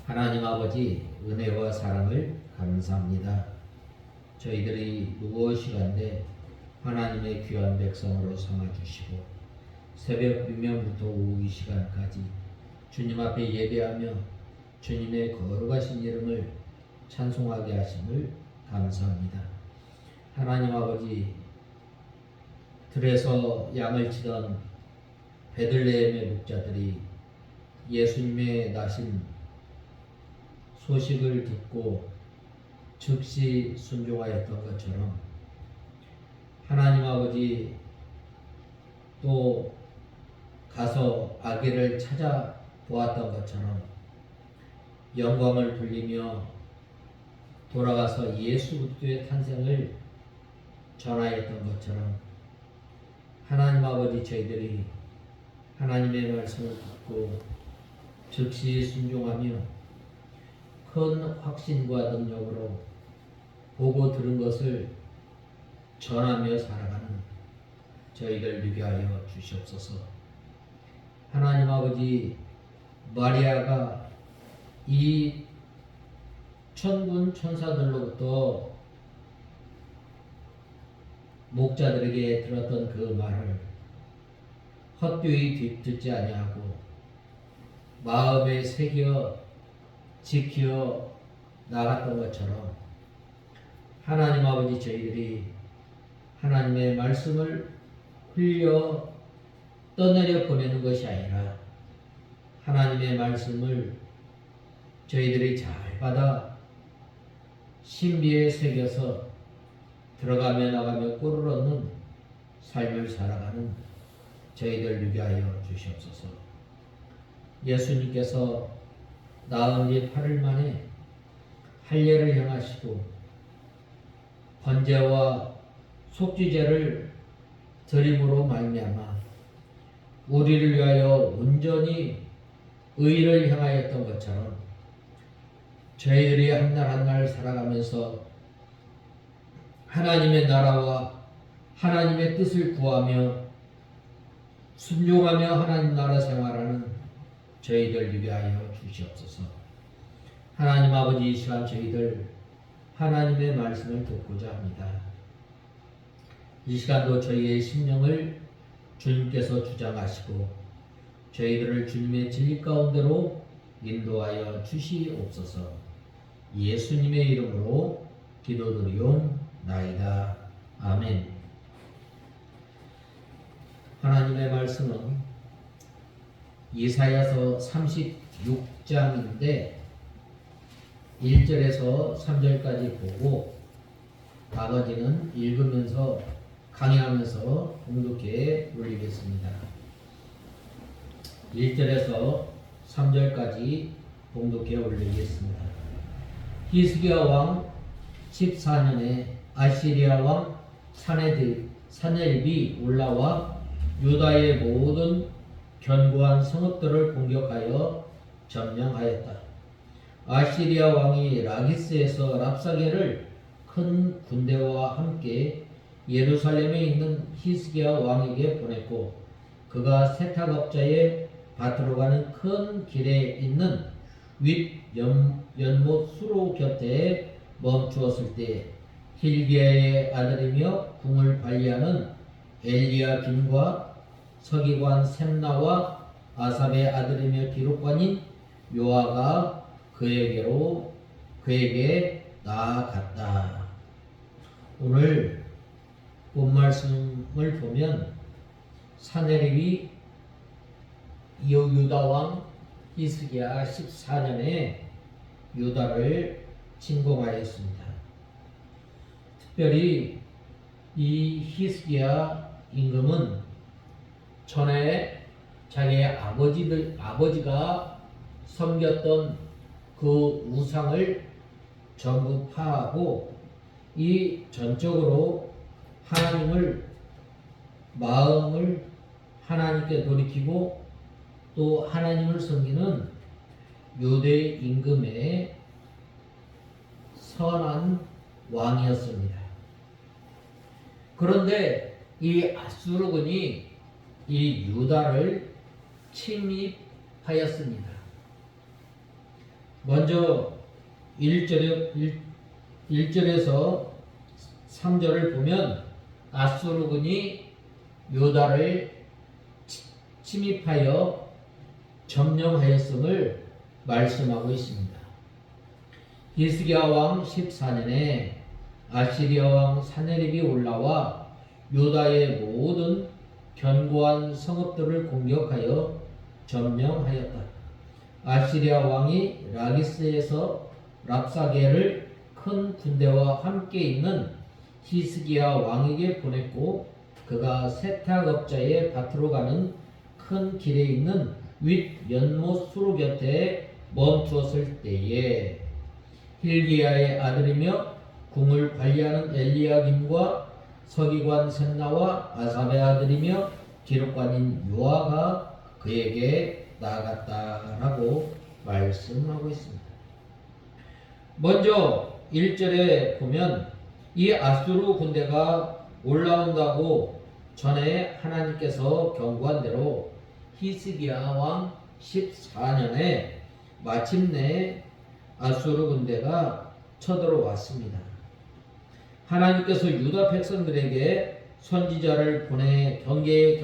하나님 아버지 은혜와 사랑을 감사합니다. 저희들이 무엇이간데 하나님의 귀한 백성으로 삼아주시고 새벽 유명부터 오후 이 시간까지 주님 앞에 예배하며 주님의 거룩하신 이름을 찬송하게 하심을 감사합니다. 하나님 아버지, 들에서 양을 치던 베들레헴의 목자들이 예수님의 나신 소식을 듣고 즉시 순종하였던 것처럼 하나님 아버지 또 가서 아기를 찾아보았던 것처럼 영광을 돌리며 돌아가서 예수 그리스도의 탄생을 전하였던 것처럼 하나님 아버지, 저희들이 하나님의 말씀을 듣고 즉시 순종하며 큰 확신과 능력으로 보고 들은 것을 전하며 살아가는 저희들 되게 하여 주시옵소서. 하나님 아버지, 마리아가 이 천군 천사들로부터 목자들에게 들었던 그 말을 헛되이 듣지 아니하고 마음에 새겨 지켜 나갔던 것처럼 하나님 아버지, 저희들이 하나님의 말씀을 흘려 떠내려 보내는 것이 아니라 하나님의 말씀을 저희들이 잘 받아 신비에 새겨서 들어가며 나가며 꼴을 얻는 삶을 살아가는 저희들 되게 하여 주시옵소서. 예수님께서 나은 지 8일 만에 할례를 행하시고 번제와 속죄제를 드림으로 말미암아 우리를 위하여 온전히 의를 행하였던 것처럼 저희들이 한 날 한 날 살아가면서 하나님의 나라와 하나님의 뜻을 구하며 순종하며 하나님 나라 생활하는 저희들 위하여 주시옵소서. 하나님 아버지, 이 시간 저희들 하나님의 말씀을 듣고자 합니다. 이 시간도 저희의 심령을 주님께서 주장하시고 저희들을 주님의 진리 가운데로 인도하여 주시옵소서. 예수님의 이름으로 기도드리옵나이다. 아멘. 하나님의 말씀은 이사야서 36장인데 1절에서 3절까지 보고 나머지는 읽으면서 강의하면서 공독해 올리겠습니다. 1절에서 3절까지 공독해 올리겠습니다. 히스기야 왕 14년에 아시리아 왕 사네립이 올라와 유다의 모든 견고한 성읍들을 공격하여 점령하였다. 아시리아 왕이 라기스에서 랍사게를 큰 군대와 함께 예루살렘에 있는 히스기야 왕에게 보냈고 그가 세탁업자의 밭으로 가는 큰 길에 있는 윗 연못 수로 곁에 멈추었을 때 힐기야의 아들이며 궁을 관리하는 엘리야김과 서기관 셈나와 아삽의 아들이며 기록관인 요아가 그에게 나아갔다. 오늘 본 말씀을 보면 사네립이 유다 왕 히스기야 14년에 유다를 침공하였습니다. 특별히 이 히스기야 임금은 전에 자기의 아버지가 섬겼던 그 우상을 전부 파하고 이 전적으로 마음을 하나님께 돌이키고 또 하나님을 섬기는 유대 임금의 선한 왕이었습니다. 그런데 이 아수르군이 이 유다를 침입하였습니다. 먼저 1절에서 3절을 보면 아수르군이 유다를 침입하여 점령하였음을 말씀하고 있습니다. 히스기야 왕 14년에 아시리아 왕 사네립이 올라와 유다의 모든 견고한 성읍들을 공격하여 점령하였다. 아시리아 왕이 라기스에서 랍사게를 큰 군대와 함께 있는 히스기야 왕에게 보냈고, 그가 세탁업자의 밭으로 가는 큰 길에 있는 윗 연못 수로 곁에 멈추었을 때에 hil기야의 아들이며 궁을 관리하는 엘리야김과 서기관 셈나와 아삽의 아들이며 기록관인 요아가 그에게 나아갔다라고 말씀하고 있습니다. 먼저 1절에 보면 이 아수르 군대가 올라온다고 전에 하나님께서 경고한 대로 히스기야 왕 14년에 마침내 아수르 군대가 쳐들어왔습니다. 하나님께서 유다 백성들에게 선지자를 보내 경계의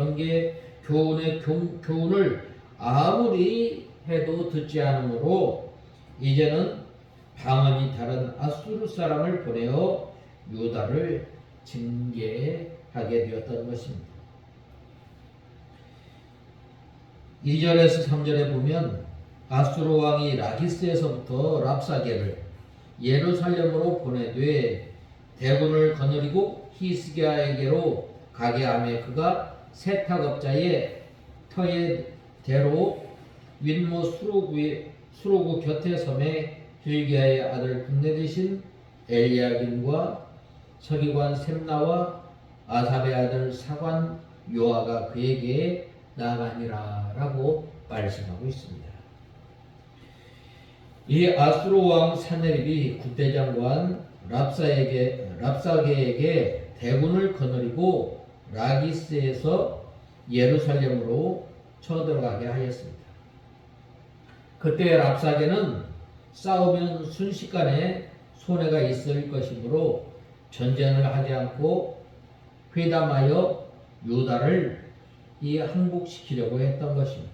교훈의 교훈을 아무리 해도 듣지 않으므로 이제는 방언이 다른 아수르 사람을 보내어 유다를 징계하게 되었던 것입니다. 2절에서 3절에 보면 아수르 왕이 라기스에서부터 랍사게를 예루살렘으로 보내되 대군을 거느리고 히스기야에게로 가게 하며 그가 세탁업자의 터의 대로 윗못 수로구 곁에 섬에 hil기야의 아들 국내 대신 엘리야김과 서기관 셈나와 아삽의 아들 사관 요아가 그에게 나가니라 라고 말씀하고 있습니다. 이 아수르 왕 사네립이 군대장관 랍사게에게 대군을 거느리고 라기스에서 예루살렘으로 쳐들어가게 하였습니다. 그때 랍사게는 싸우면 순식간에 손해가 있을 것이므로 전쟁을 하지 않고 회담하여 유다를 항복시키려고 했던 것입니다.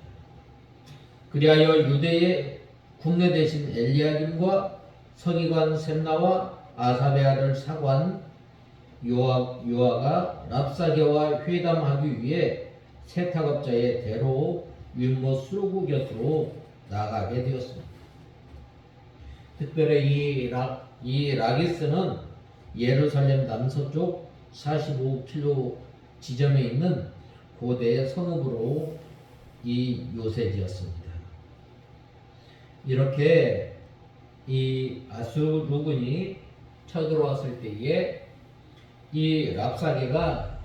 그리하여 유대의 국내 대신 엘리야김과 서기관 셈나와 아삽의 아들 사관 요아가 랍사게와 회담하기 위해 세탁업자의 대로 윗못 수로구 곁으로 나가게 되었습니다. 특별히 이 라기스는 예루살렘 남서쪽 45km 지점에 있는 고대의 성읍으로 요새지었습니다. 이렇게 이 아수르군이 쳐들어왔을 때에 이 랍사게가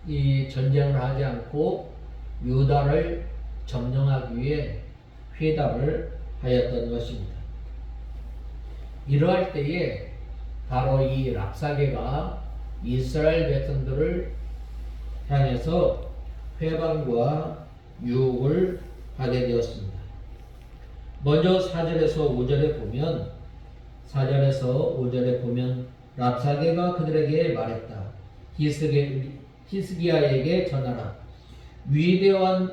이 전쟁을 하지 않고 유다를 점령하기 위해 회담을 하였던 것입니다. 이러할 때에 바로 이 랍사게가 이스라엘 백성들을 향해서 회방과 유혹을 하게 되었습니다. 먼저 4절에서 5절에 보면 랍사게가 그들에게 말했다. 히스기야에게 전하라. 위대한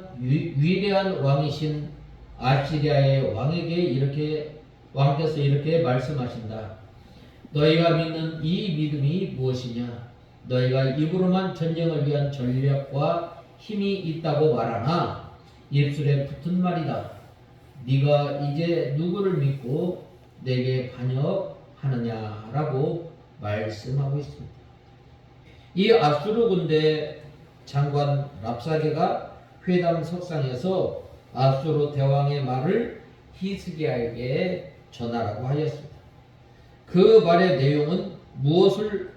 왕이신 아시리아의 왕께서 이렇게 말씀하신다. 너희가 믿는 이 믿음이 무엇이냐? 너희가 입으로만 전쟁을 위한 전략과 힘이 있다고 말하나 입술에 붙은 말이다. 네가 이제 누구를 믿고 내게 반역하느냐라고 말씀하고 있습니다. 이 아수르 군대 장관 랍사게가 회담 석상에서 아수르 대왕의 말을 히스기야에게 전하라고 하였습니다. 그 말의 내용은 무엇을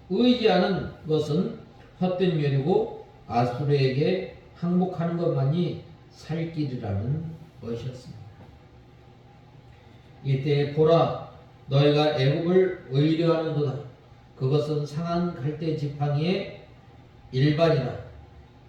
의지하는 것은 헛된 열이고 아수르에게 항복하는 것만이 살 길이라는 것이었습니다. 이때 보라, 너희가 애굽을 의뢰하는도다. 그것은 상한 갈대 지팡이의 일반이라.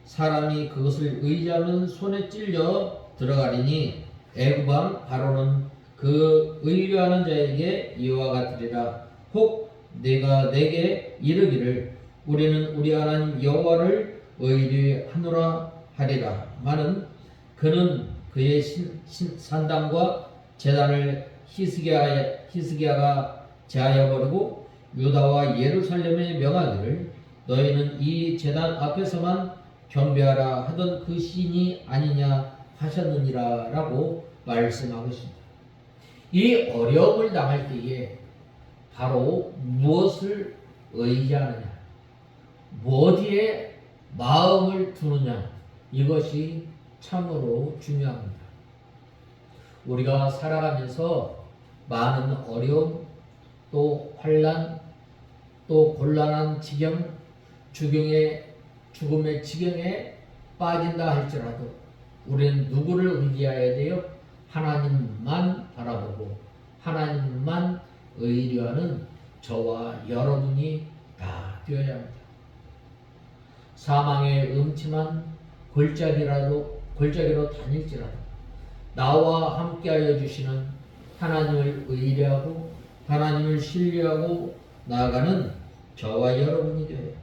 사람이 그것을 의지하면 손에 찔려 들어가리니 애굽 왕 바로는 그 의뢰하는 자에게 이와 같으리라. 혹 내가 내게 이르기를 우리는 우리 하나님 여호와를 의뢰하노라 하리라. 마는 그는 그의 산당과 제단을 히스기야가 제하여 버리고 유다와 예루살렘에 명하기를 너희는 이 제단 앞에서만 경배하라 하던 그 신이 아니냐 하셨느니라 라고 말씀하고 있습니다. 이 어려움을 당할 때에 바로 무엇을 의지하느냐, 어디에 마음을 두느냐, 이것이 참으로 중요합니다. 우리가 살아가면서 많은 어려움, 또 환난, 또 곤란한 지경, 죽음의 지경에 빠진다 할지라도 우리는 누구를 의지해야 돼요? 하나님만 바라보고 하나님만 의뢰하는 저와 여러분이 다 되어야 합니다. 사망의 음침한 골짜기로 다닐지라도 나와 함께하여 주시는 하나님을 의뢰하고 하나님을 신뢰하고 나아가는 저와 여러분이 되어야 합니다.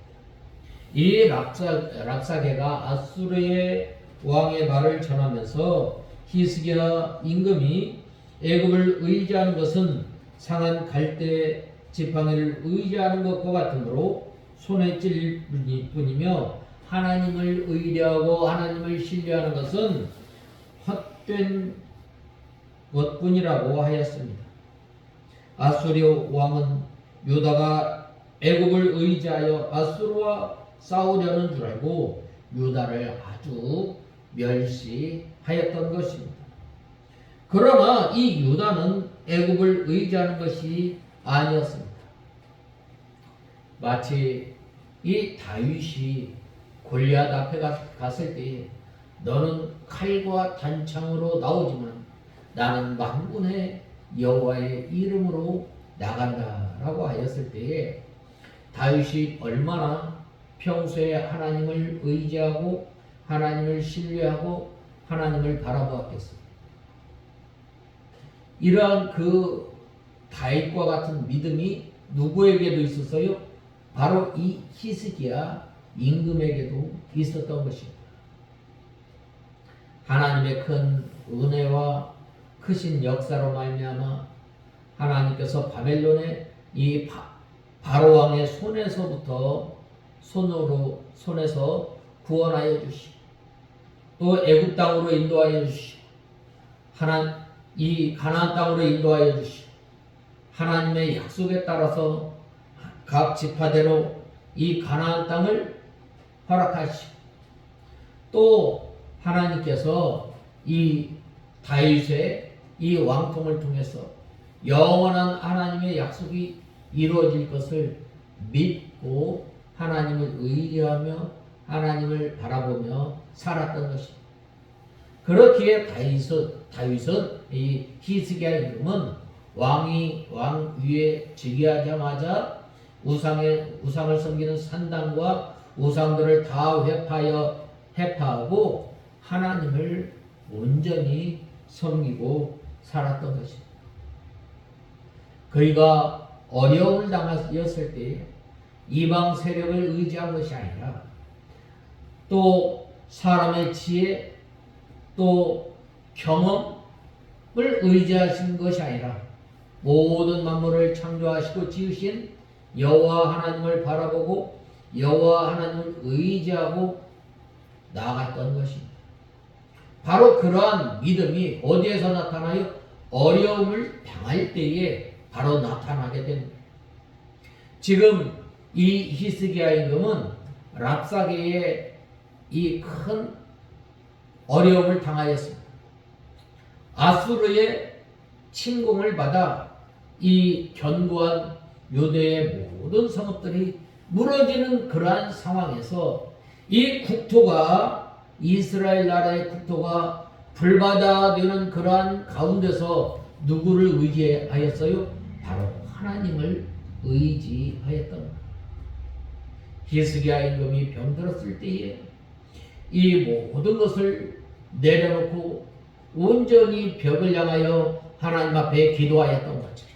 이 랍사게가 아수르의 왕의 말을 전하면서 히스기야 임금이 애굽을 의지하는 것은 상한 갈대 지팡이를 의지하는 것과 같으므로 손에 찔릴 뿐이며 하나님을 의뢰하고 하나님을 신뢰하는 것은 헛된 것뿐이라고 하였습니다. 아수르 왕은 유다가 애굽을 의지하여 아수르와 싸우려는 줄 알고 유다를 아주 멸시하였던 것입니다. 그러나 이 유다는 애굽을 의지하는 것이 아니었습니다. 마치 이 다윗이 골리앗 앞에 갔을 때 너는 칼과 단창으로 나오지만 나는 만군의 여호와의 이름으로 나간다라고 하였을 때에 다윗이 얼마나 평소에 하나님을 의지하고 하나님을 신뢰하고 하나님을 바라보았겠습니까? 이러한 그 다윗과 같은 믿음이 누구에게도 있었어요? 바로 이 히스기야 임금에게도 있었던 것입니다. 하나님의 큰 은혜와 크신 역사로 말미암아 하나님께서 바벨론의 이 바로 왕의 손에서 구원하여 주시고 또 애굽 땅으로 인도하여 주시고 이 가나안 땅으로 인도하여 주시고 하나님의 약속에 따라서 각 지파대로 이 가나안 땅을 허락하시고 또 하나님께서 이 다윗의 이 왕통을 통해서 영원한 하나님의 약속이 이루어질 것을 믿고 하나님을 의뢰하며 하나님을 바라보며 살았던 것입니다. 그렇기에 다윗은 이 히스기야 임금은 왕 위에 즉위하자마자 우상을 섬기는 산당과 우상들을 다 회파하고 하나님을 온전히 섬기고 살았던 것입니다. 그가 어려움을 당하였을 때 이방 세력을 의지한 것이 아니라 또 사람의 지혜 또 경험을 의지하신 것이 아니라 모든 만물을 창조하시고 지으신 여호와 하나님을 바라보고 여호와 하나님을 의지하고 나아갔던 것입니다. 바로 그러한 믿음이 어디에서 나타나요? 어려움을 당할 때에 바로 나타나게 됩니다. 지금 이 히스기야 임금은 랍사게의 이 큰 어려움을 당하였습니다. 아수르의 침공을 받아 이 견고한 유대의 모든 성읍들이 무너지는 그러한 상황에서 이 국토가 이스라엘 나라의 국토가 불바다되는 그러한 가운데서 누구를 의지하였어요? 바로 하나님을 의지하였던 겁니다. 히스기야 임금이 병들었을 때에 이 모든 것을 내려놓고 온전히 벽을 향하여 하나님 앞에 기도하였던 것처럼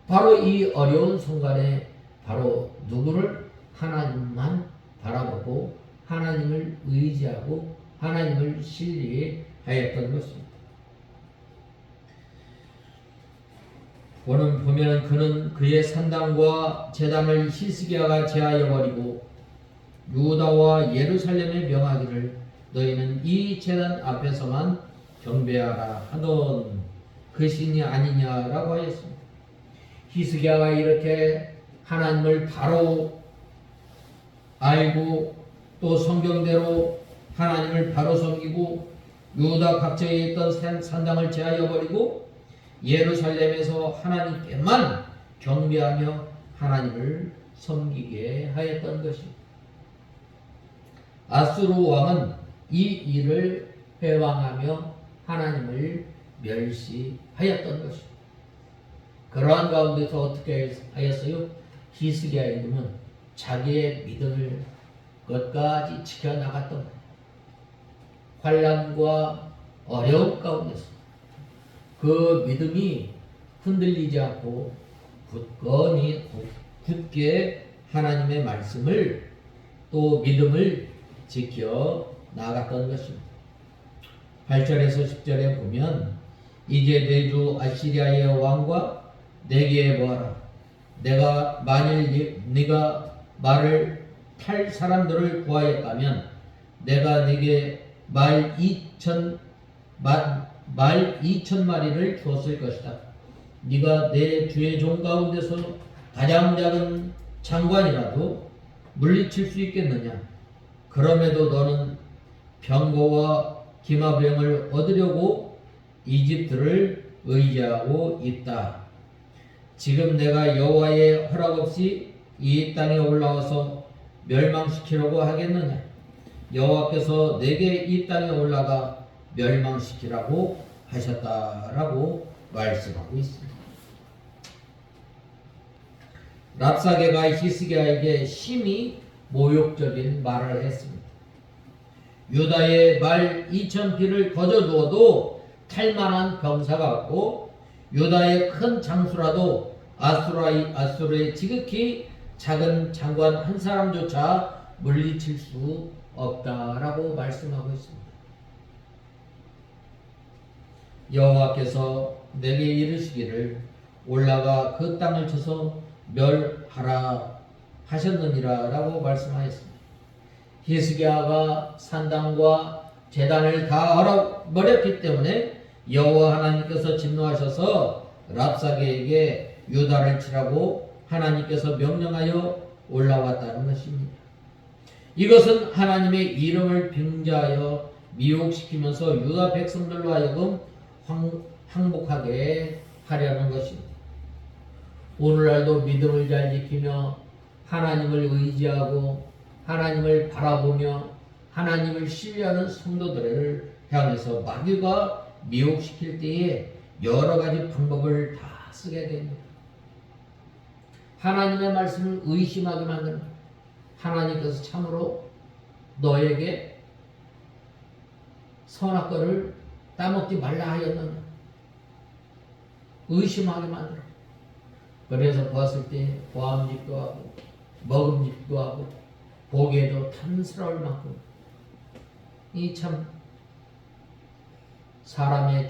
바로 이 어려운 순간에 바로 누구를 하나님만 바라보고 하나님을 의지하고 하나님을 신뢰하였던 것입니다. 오늘 보면 그는 그의 산당과 제단을 히스기야가 제하여 버리고 유다와 예루살렘에 명하기를 너희는 이 제단 앞에서만 경배하라 하던 그 신이 아니냐라고 하였습니다. 히스기야가 이렇게 하나님을 바로 알고 또 성경대로 하나님을 바로 섬기고 유다 각처에 있던 산당을 제하여 버리고 예루살렘에서 하나님께만 경배하며 하나님을 섬기게 하였던 것입니다. 아수르 왕은 이 일을 회방하며 하나님을 멸시하였던 것입니다. 그러한 가운데서 어떻게 하였어요? 히스기야의 이름은 자기의 믿음을 끝까지 지켜나갔던 거예요. 환난과 어려움 가운데서 그 믿음이 흔들리지 않고 굳건히 굳게 하나님의 말씀을 또 믿음을 지켜 나갔던 것입니다. 8절에서 10절에 보면 이제 내 주 아시리아의 왕과 내게 뭐하라. 내가 만일 네가 말을 탈 사람들을 구하였다면 내가 네게 말 2,000마리를 주었을 것이다. 네가 내 주의 종 가운데서 가장 작은 장관이라도 물리칠 수 있겠느냐? 그럼에도 너는 병거와 기마병을 얻으려고 이집트를 의지하고 있다. 지금 내가 여호와의 허락 없이 이 땅에 올라와서 멸망시키려고 하겠느냐? 여호와께서 내게 이 땅에 올라가 멸망시키라고 하셨다라고 말씀하고 있습니다. 랍사게가 히스기야에게 심히 모욕적인 말을 했습니다. 유다의 말 2,000피를 거저 두어도 탈만한 병사가 없고 유다의 큰 장수라도 아수르의 지극히 작은 장관 한 사람조차 물리칠 수 없다라고 말씀하고 있습니다. 여호와께서 내게 이르시기를 올라가 그 땅을 쳐서 멸하라 하셨느니라 라고 말씀하였습니다. 히스기야가 산당과 제단을 다 얼어버렸기 때문에 여호와 하나님께서 진노하셔서 랍사게에게 유다를 치라고 하나님께서 명령하여 올라왔다는 것입니다. 이것은 하나님의 이름을 빙자하여 미혹시키면서 유다 백성들로 하여금 항복하게 하려는 것입니다. 오늘날도 믿음을 잘 지키며 하나님을 의지하고 하나님을 바라보며 하나님을 신뢰하는 성도들을 향해서 마귀가 미혹시킬 때에 여러 가지 방법을 다 쓰게 됩니다. 하나님의 말씀을 의심하게 만듭니다. 하나님께서 참으로 너에게 선악과를 따먹지 말라 하였느냐? 의심하게 만들어. 그래서 보았을 때 보암직도 하고 먹음직도 하고 보기에도 탐스러울 만큼 이 참 사람의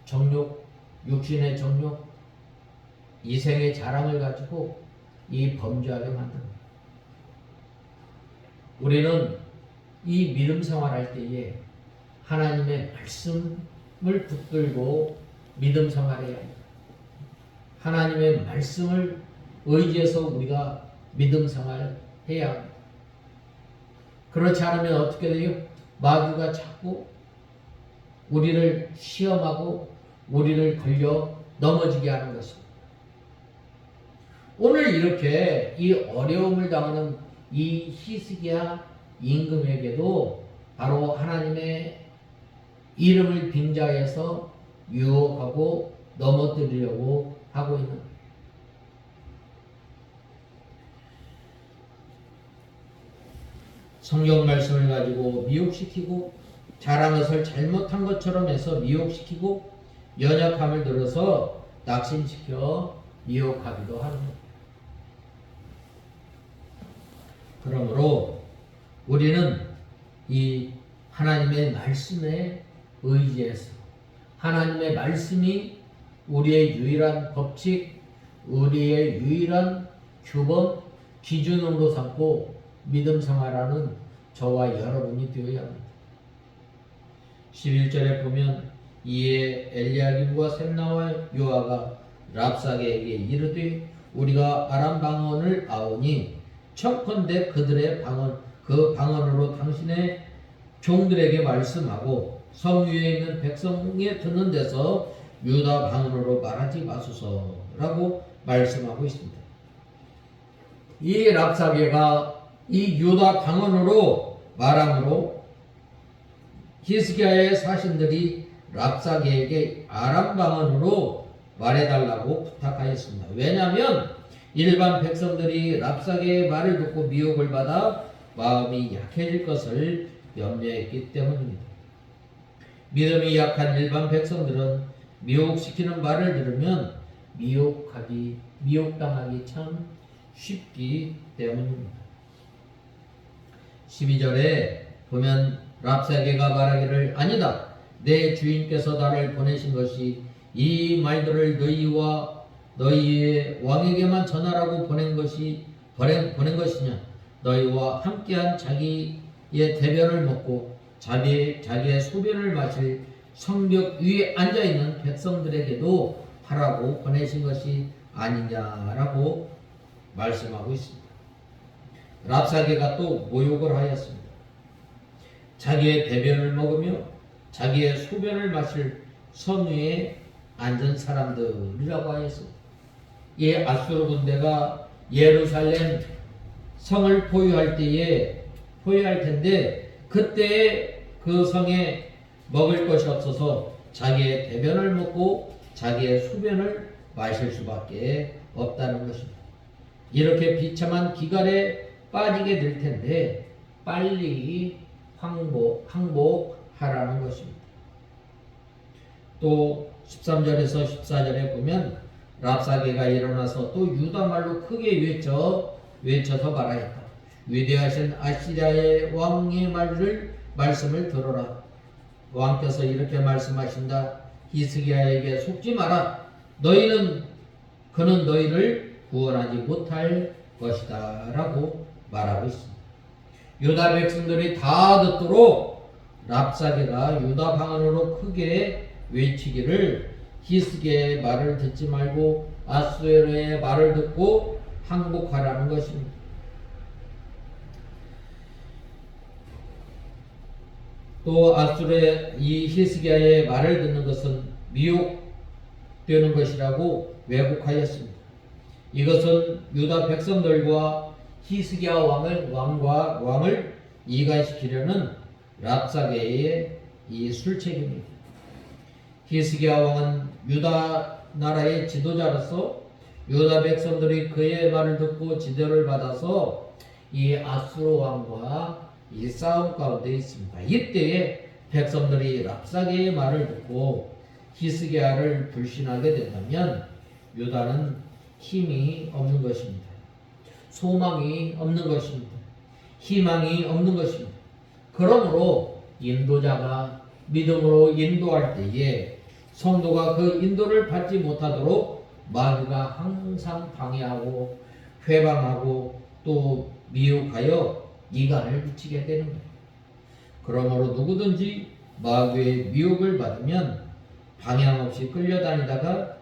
정욕, 육신의 정욕, 이생의 자랑을 가지고 이 범죄하게 만듭니다. 우리는 이 믿음 생활할 때에 하나님의 말씀을 붙들고 믿음 생활해야 합니다. 하나님의 말씀을 의지해서 우리가 믿음 생활을 해야 합니다. 그렇지 않으면 어떻게 돼요? 마귀가 자꾸 우리를 시험하고 우리를 걸려 넘어지게 하는 것입니다. 오늘 이렇게 이 어려움을 당하는 이 히스기야 임금에게도 바로 하나님의 이름을 빙자해서 유혹하고 넘어뜨리려고 하고 있는 거예요. 성경 말씀을 가지고 미혹시키고 잘한 것을 잘못한 것처럼 해서 미혹시키고 연약함을 들어서 낙심시켜 미혹하기도 하는 것. 그러므로 우리는 이 하나님의 말씀에 의지해서 하나님의 말씀이 우리의 유일한 법칙, 우리의 유일한 규범, 기준으로 삼고 믿음 생활하는 저와 여러분이 되어야 합니다. 11절에 보면 이에 엘리야김과 셈나와 요아가 랍사게에게 이르되 우리가 아람 방언을 아오니 청컨대 그들의 방언 그 방언으로 당신의 종들에게 말씀하고 성 위에 있는 백성에 듣는 데서 유다 방언으로 말하지 마소서라고 말씀하고 있습니다. 이 랍사게가 이 유다 방언으로 말함으로 히스기야의 사신들이 랍사게에게 아람 방언으로 말해달라고 부탁하였습니다. 왜냐하면 일반 백성들이 랍사게의 말을 듣고 미혹을 받아 마음이 약해질 것을 염려했기 때문입니다. 믿음이 약한 일반 백성들은 미혹시키는 말을 들으면 미혹당하기 참 쉽기 때문입니다. 12절에 보면 랍사게가 말하기를 아니다. 내 주인께서 나를 보내신 것이 이 말들을 너희와 너희의 왕에게만 전하라고 보낸 것이냐. 너희와 함께한 자기의 대변을 먹고 자기의 소변을 마실 성벽 위에 앉아있는 백성들에게도 하라고 보내신 것이 아니냐라고 말씀하고 있습니다. 랍사게가 또 모욕을 하였습니다. 자기의 대변을 먹으며 자기의 소변을 마실 성 위에 앉은 사람들이라고 하였습니다. 이 아수르 군대가 예루살렘 성을 포위할 텐데 그때 그 성에 먹을 것이 없어서 자기의 대변을 먹고 자기의 소변을 마실 수밖에 없다는 것입니다. 이렇게 비참한 기갈에 빠지게 될 텐데 빨리 항복하라는 것입니다. 또 13절에서 14절에 보면 랍사게가 일어나서 또 유다 말로 크게 외쳐서 말하였다. 위대하신 아시리아의 왕의 말씀을 들어라. 왕께서 이렇게 말씀하신다. 히스기야에게 속지 마라. 그는 너희를 구원하지 못할 것이다 라고 말하고 있습니다. 유다 백성들이 다 듣도록 랍사게가 유다 방언으로 크게 외치기를 히스기야의 말을 듣지 말고 아수르의 말을 듣고 항복하라는 것입니다. 또 아수르의 이 히스기야의 말을 듣는 것은 미혹되는 것이라고 왜곡하였습니다. 이것은 유다 백성들과 히스기야 왕을 이간시키려는 랍사게의 이 술책입니다. 히스기야 왕은 유다 나라의 지도자로서 유다 백성들이 그의 말을 듣고 지도를 받아서 이 아수르 왕과 이 싸움 가운데 있습니다. 이때에 백성들이 랍사게의 말을 듣고 히스기야를 불신하게 된다면 유다는 힘이 없는 것입니다. 소망이 없는 것입니다. 희망이 없는 것입니다. 그러므로 인도자가 믿음으로 인도할 때에 성도가 그 인도를 받지 못하도록 마귀가 항상 방해하고 회방하고 또 미혹하여 이간을 붙이게 되는 거예요. 그러므로 누구든지 마귀의 미혹을 받으면 방향 없이 끌려다니다가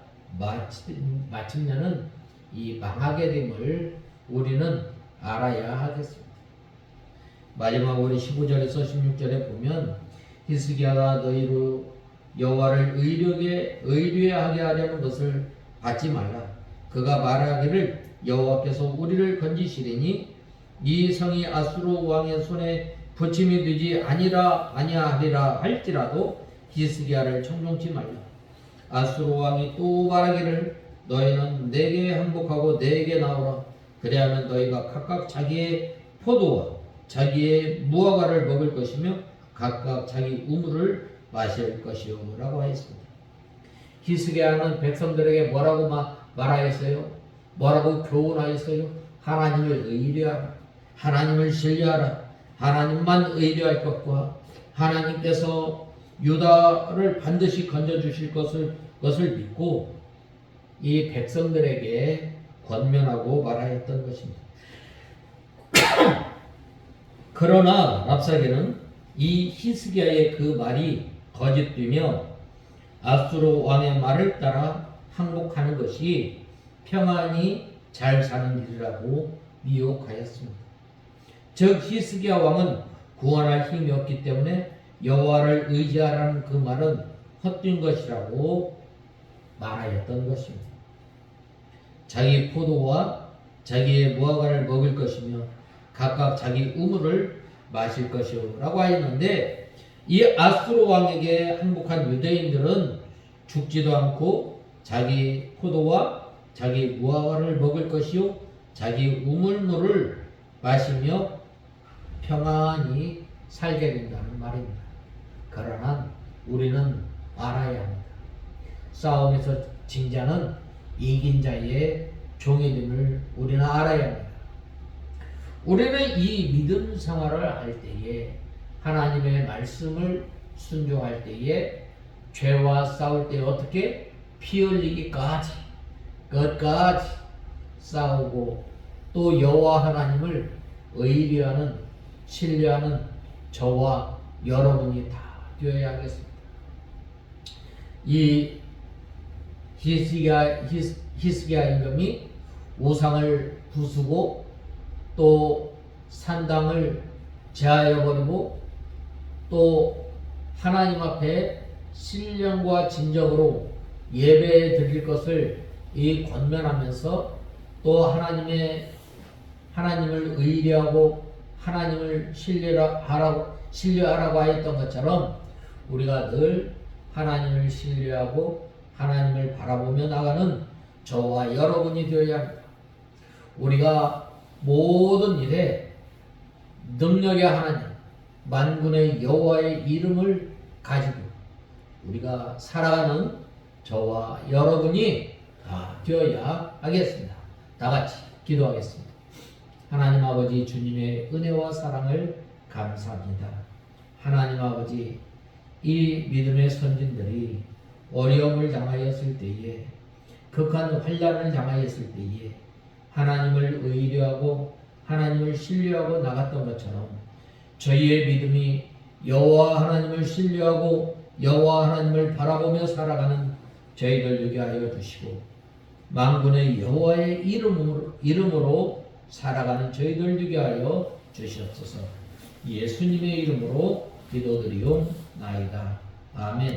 마침내는 이 망하게 됨을 우리는 알아야 하겠습니다. 마지막으로 15절에서 16절에 보면 히스기야가 너희로 여호와를 의뢰하게 하려는 것을 받지 말라. 그가 말하기를 여호와께서 우리를 건지시리니 이 성이 아수르 왕의 손에 부침이 되지 아니하리라 할지라도 히스기야를 청종치 말라. 아수르 왕이 또 말하기를 너희는 내게 항복하고 내게 나오라. 그리하면 너희가 각각 자기의 포도와 자기의 무화과를 먹을 것이며 각각 자기 우물을 마실 것이요 라고 하였습니다. 히스기야는 백성들에게 뭐라고 말하였어요? 뭐라고 교훈하였어요? 하나님을 의뢰하라. 하나님을 신뢰하라. 하나님만 의뢰할 것과 하나님께서 유다를 반드시 건져주실 것을 믿고 이 백성들에게 권면하고 말하였던 것입니다. 그러나 랍사게는 이 히스기야의 그 말이 거짓되며 아수르 왕의 말을 따라 항복하는 것이 평안히 잘 사는 일이라고 미혹하였습니다. 즉 히스기야 왕은 구원할 힘이 없기 때문에 여호와를 의지하라는 그 말은 헛된 것이라고 말하였던 것입니다. 자기 포도와 자기의 무화과를 먹을 것이며 각각 자기 우물을 마실 것이라고 하였는데 이 아수르 왕에게 항복한 유대인들은 죽지도 않고 자기 포도와 자기 무화과를 먹을 것이요 자기 우물물을 마시며 평안히 살게 된다는 말입니다. 그러나 우리는 알아야 합니다. 싸움에서 진 자는 이긴 자의 종이됨을 우리는 알아야 합니다. 우리는 이 믿음 생활을 할 때에 하나님의 말씀을 순종할 때에 죄와 싸울 때 어떻게 피 흘리기까지 끝까지 싸우고 또 여호와 하나님을 의뢰하는 신뢰하는 저와 여러분이 다 되어야 하겠습니다. 이 히스기야 임금이 우상을 부수고 또 산당을 제하여버리고 또 하나님 앞에 신령과 진정으로 예배 드릴 것을 이 권면하면서 또 하나님을 의뢰하고 하나님을 신뢰하라고 하였던 것처럼 우리가 늘 하나님을 신뢰하고 하나님을 바라보며 나가는 저와 여러분이 되어야 합니다. 우리가 모든 일에 능력의 하나님 만군의 여호와의 이름을 가지고 우리가 살아가는 저와 여러분이 다 되어야 하겠습니다. 다 같이 기도하겠습니다. 하나님 아버지 주님의 은혜와 사랑을 감사합니다. 하나님 아버지 이 믿음의 선진들이 어려움을 당하였을 때에 극한 환난을 당하였을 때에 하나님을 의뢰하고 하나님을 신뢰하고 나갔던 것처럼 저희의 믿음이 여호와 하나님을 신뢰하고 여호와 하나님을 바라보며 살아가는 저희들 되게 하여 주시고 만군의 여호와의 이름으로 살아가는 저희들 되게 하여 주시옵소서. 예수님의 이름으로 기도드리옵나이다. 아멘.